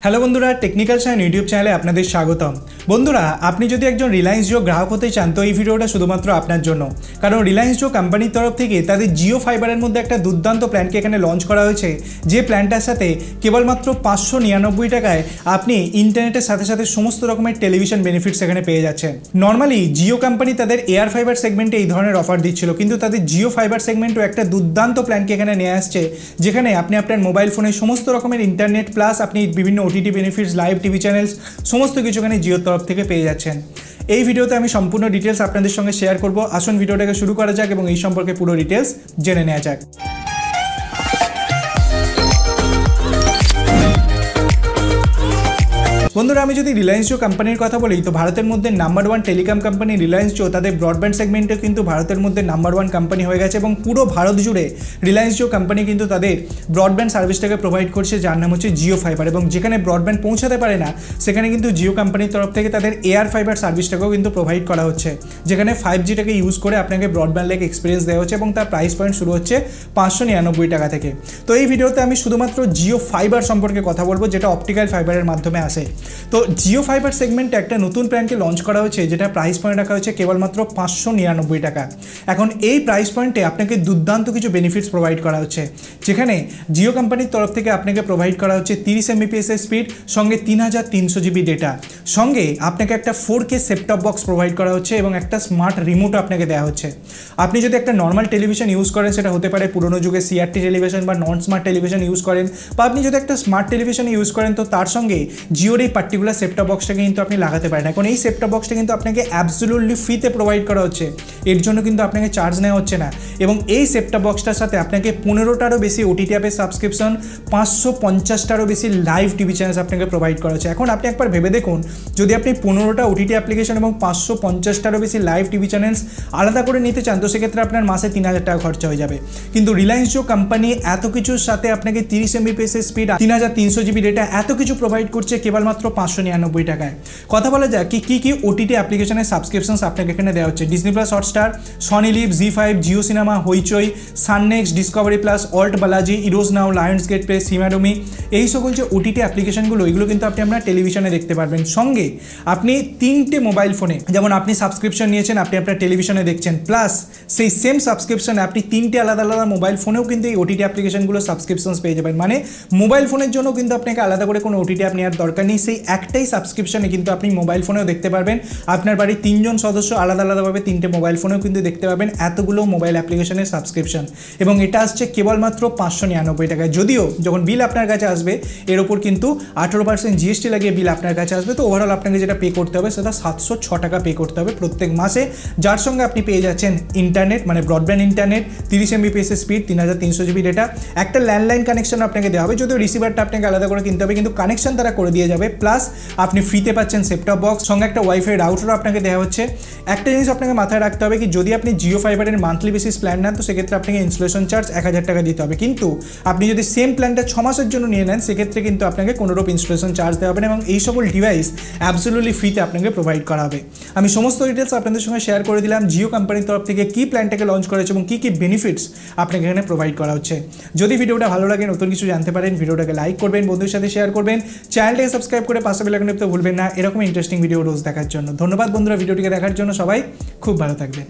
Hello বন্ধুরা, technical science YouTube চ্যানেলে আপনাদের স্বাগতম। বন্ধুরা, আপনি যদি একজন রিলায়েন্স জিও গ্রাহক হতে চান তো এই ভিডিওটা শুধুমাত্র আপনার জন্য, কারণ রিলায়েন্স জিও কোম্পানির তরফ থেকে তাদের জিও ফাইবারের মধ্যে একটা দুর্দান্ত প্ল্যানকে এখানে লঞ্চ করা হয়েছে, যে প্ল্যানটার সাথে কেবলমাত্র 599 টাকায় আপনি ইন্টারনেটের সাথে সাথে সমস্ত রকমের টেলিভিশন বেনিফিটস এখানে পেয়ে যাচ্ছেন। নর্মালি জিও কোম্পানি তাদের এয়ার ফাইবার সেগমেন্টে এই ধরনের অফার দিচ্ছিল, কিন্তু তাদের জিও ফাইবার সেগমেন্টও একটা দুর্দান্ত প্ল্যানকে এখানে নিয়ে আসছে, যেখানে আপনি আপনার মোবাইল ফোনে সমস্ত রকমের ইন্টারনেট প্লাস আপনি বিভিন্ন OTT benefits, live TV channels সমস্ত কিছু এখানে জিওর তরফ থেকে পেয়ে যাচ্ছেন। এই ভিডিওতে আমি সম্পূর্ণ ডিটেলস আপনাদের সঙ্গে শেয়ার করব। আসুন ভিডিওটাকে শুরু করা যাক এবং এই সম্পর্কে পুরো ডিটেলস জেনে নেওয়া যাক। বন্ধুরা, আমি যদি রিলায়েন্স জিও কোম্পানির কথা বলি তো ভারতের মধ্যে number one telecom company Reliance Jio তাদের ব্রডব্যান্ড সেগমেন্টে কিন্তু ভারতের মধ্যে নাম্বার ওয়ান কোম্পানি হয়ে গেছে এবং পুরো ভারত জুড়ে রিলায়েন্স জিও কোম্পানি কিন্তু তাদের ব্রডব্যান্ড সার্ভিসটাকে প্রোভাইড করছে, যার নাম হচ্ছে জিও ফাইবার। এবং যেখানে ব্রডব্যান্ড পৌঁছাতে পারে না সেখানে কিন্তু জিও কোম্পানির তরফ থেকে তাদের এয়ার ফাইবার সার্ভিসটাকেও কিন্তু প্রোভাইড করা হচ্ছে, যেখানে 5Gটাকে ইউজ করে আপনাকে ব্রডব্যান্ড লাইক এক্সপিরিয়েন্স দেওয়া হচ্ছে এবং তার প্রাইস পয়েন্ট শুরু হচ্ছে 599 টাকা থেকে। তো এই ভিডিওতে আমি শুধুমাত্র জিও ফাইবার সম্পর্কে কথা বলবো, যেটা অপটিক্যাল ফাইবারের মাধ্যমে আসে। তো জিও ফাইবার সেগমেন্টে একটা নতুন প্ল্যানকে লঞ্চ করা হয়েছে, যেটা প্রাইস পয়েন্ট রাখা হয়েছে কেবলমাত্র 599 টাকা। এখন এই প্রাইস পয়েন্টে আপনাকে দুর্দান্ত কিছু বেনিফিটস প্রোভাইড করা হচ্ছে, যেখানে জিও কোম্পানির তরফ থেকে আপনাকে প্রোভাইড করা হচ্ছে 30 Mbps এর স্পিড, সঙ্গে 3300 GB ডেটা, সঙ্গে আপনাকে একটা 4K সেটটপ বক্স প্রোভাইড করা হচ্ছে এবং একটা স্মার্ট রিমোটও আপনাকে দেওয়া হচ্ছে। আপনি যদি একটা নর্মাল টেলিভিশন ইউজ করেন, সেটা হতে পারে পুরোনো যুগে সিআরটি টেলিভিশন বা নন স্মার্ট টেলিভিশন ইউজ করেন, বা আপনি যদি একটা স্মার্ট টেলিভিশন ইউজ করেন তো তার সঙ্গে জিওর এই পার্টিকুলার সেটটপ বক্সটাকে কিন্তু আপনি লাগাতে পারেন। এখন এই সেটটপ বক্সটা কিন্তু আপনাকে অ্যাবসলিউটলি ফ্রিতে প্রোভাইড করা হচ্ছে, এর জন্য কিন্তু আপনাকে চার্জ নেওয়া হচ্ছে না। এবং এই সেটটপ বক্সটার সাথে আপনাকে 15টারও বেশি ওটিটি অ্যাপের সাবস্ক্রিপশন, 550টারও বেশি লাইভ টিভি চ্যানেলস আপনাকে প্রোভাইড করা হচ্ছে। এখন আপনি একবার ভেবে দেখুন, যদি আপনি 15টা ওটিটি অ্যাপ্লিকেশন এবং 550টারও বেশি লাইভ টিভি চ্যানেলস আলাদা করে নিতে চান তো সেক্ষেত্রে আপনার মাসে 3000 টাকা খরচা হয়ে যাবে। কিন্তু রিলায়েন্স জিও কোম্পানি এত কিছুর সাথে আপনাকে 30 Mbps এর স্পিড, 3300 GB ডেটা এত কিছু প্রোভাইড করছে কেবলমাত্র 599 টাকায়। কথা বলা যায় কি ওটিটি অ্যাপ্লিকেশনের সাবস্ক্রিপশনস আপনাকে এখানে দেওয়া হচ্ছে: Disney plus, Hotstar, Sony Liv, ZEE5, Jio Cinema, Hoichoi, SunNXT, Discovery plus, ALT Balaji, Eros Now, Lions Gate Play, সিমাডোমি, এই সকল যে ওটিটি অ্যাপ্লিকেশনগুলো এগুলো কিন্তু আপনি আপনার টেলিভিশনে দেখতে পারবেন। সঙ্গে আপনি 3টে মোবাইল ফোনে, যেমন আপনি সাবস্ক্রিপশন নিয়েছেন আপনি আপনার টেলিভিশনে দেখছেন, প্লাস সেই সেম সাবস্ক্রিপশনে আপনি 3টে আলাদা আলাদা মোবাইল ফোনেও কিন্তু এই ওটিটি অ্যাপ্লিকেশনগুলো সাবস্ক্রিপশনস পেয়ে যাবেন। মানে মোবাইল ফোনের জন্য কিন্তু আপনাকে আলাদা করে কোনো ওটিটি অ্যাপ নেওয়ার দরকার নেই, সেই একটাই সাবস্ক্রিপশনে কিন্তু আপনি মোবাইল ফোনেও দেখতে পারবেন। আপনার বাড়ির 3জন সদস্য আলাদা আলাদাভাবে 3টে মোবাইল ফোনেও কিন্তু দেখতে পাবেন এতগুলো মোবাইল অ্যাপ্লিকেশনের সাবস্ক্রিপশন, এবং এটা আসছে কেবলমাত্র 599 টাকায়। যদিও যখন বিল আপনার কাছে আসবে এর ওপর কিন্তু 18% জিএসটি লাগিয়ে বিল আপনার কাছে আসবে, তো ওভারঅল আপনাকে যেটা পে করতে হবে সেটা 706 টাকা পে করতে হবে প্রত্যেক মাসে, যার সঙ্গে আপনি পেয়ে যাচ্ছেন ইন্টারনেট, মানে ব্রডব্যান্ড ইন্টারনেট, 30 Mbps এর স্পিড, 3300 GB ডেটা, একটা ল্যান্ডলাইন কানেকশন আপনাকে দেওয়া হবে, যদিও রিসিভারটা আপনাকে আলাদা করে কিনতে হবে, কিন্তু কানেকশন তারা করে দিয়ে যাবে। প্লাস আপনি ফ্রিতে পাচ্ছেন সেটটপ বক্স, সঙ্গে একটা ওয়াইফাই রাউটারও আপনাকে দেওয়া হচ্ছে। একটা জিনিস আপনাকে মাথায় রাখতে হবে কি, যদি আপনি জিও ফাইবারের মান্থলি বেসিস প্ল্যান নেন তো সেক্ষেত্রে আপনাকে ইনস্টলেশন চার্জ 1000 টাকা দিতে হবে, কিন্তু আপনি যদি সেম প্ল্যানটা 6 মাসের জন্য নিয়ে নেন সেক্ষেত্রে কিন্তু আপনাকে কোনোরূপ ইনস্টলেশন চার্জ দেওয়া হবে না, এবং এই সকল ডিভাইস অ্যাবসলিউটলি ফ্রিতে আপনাকে প্রোভাইড করা হবে। আমি সমস্ত ডিটেলস আপনাদের সঙ্গে শেয়ার করে দিলাম জিও কোম্পানির তরফ থেকে কী প্ল্যানটাকে লঞ্চ করেছে এবং কী বেনিফিটস আপনাকে এখানে প্রোভাইড করা হচ্ছে। যদি ভিডিওটা ভালো লাগে, নতুন কিছু জানতে পারেন, ভিডিওটাকে লাইক করবেন, বন্ধুদের সাথে শেয়ার করবেন, চ্যানেলটাকে সাবস্ক্রাইব করে পাশে বেল আইকন টিপতে ভুলবেন না এরকম ইন্টারেস্টিং ভিডিও রোজ দেখার জন্য। ধন্যবাদ বন্ধুরা ভিডিওটিকে দেখার জন্য, সবাই খুব ভালো থাকবেন।